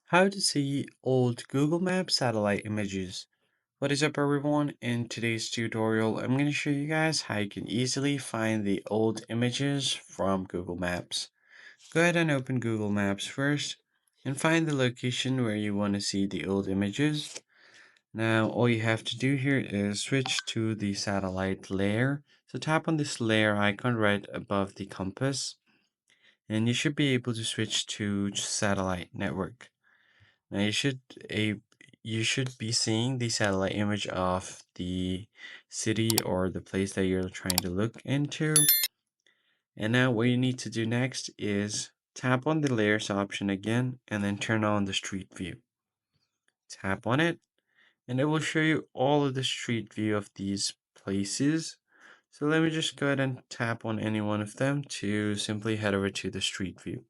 How to see old Google Maps satellite images. What is up everyone? In today's tutorial, I'm going to show you guys how you can easily find the old images from Google Maps. Go ahead and open Google Maps first and find the location where you want to see the old images. Now, all you have to do here is switch to the satellite layer. So tap on this layer icon right above the compass, and you should be able to switch to satellite network. Now a you should be seeing the satellite image of the city or the place that you're trying to look into. And now what you need to do next is tap on the layers option again and then turn on the street view. Tap on it and it will show you all of the street view of these places. So let me just go ahead and tap on any one of them to simply head over to the street view.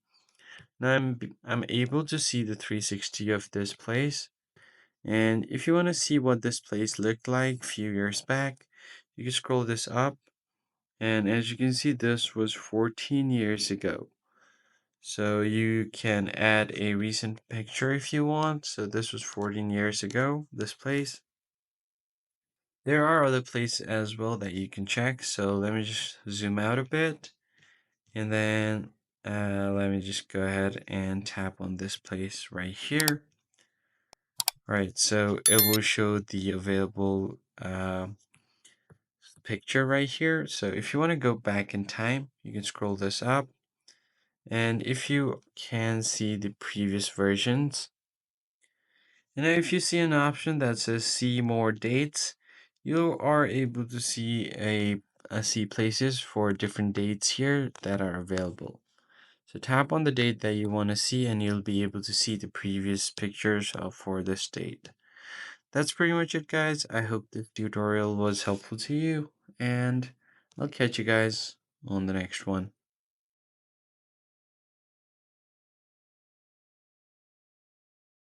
Now I'm able to see the 360 of this place. And if you want to see what this place looked like a few years back, you can scroll this up. And as you can see, this was 14 years ago. So you can add a recent picture if you want. So this was 14 years ago, this place. There are other places as well that you can check. So let me just zoom out a bit. And then let me just go ahead and tap on this place right here. Right, so it will show the available picture right here. So if you want to go back in time, you can scroll this up. And if you can see the previous versions, and if you see an option that says see more dates, you are able to see see places for different dates here that are available. So tap on the date that you want to see and you'll be able to see the previous pictures for this date. That's pretty much it guys. I hope this tutorial was helpful to you and I'll catch you guys on the next one.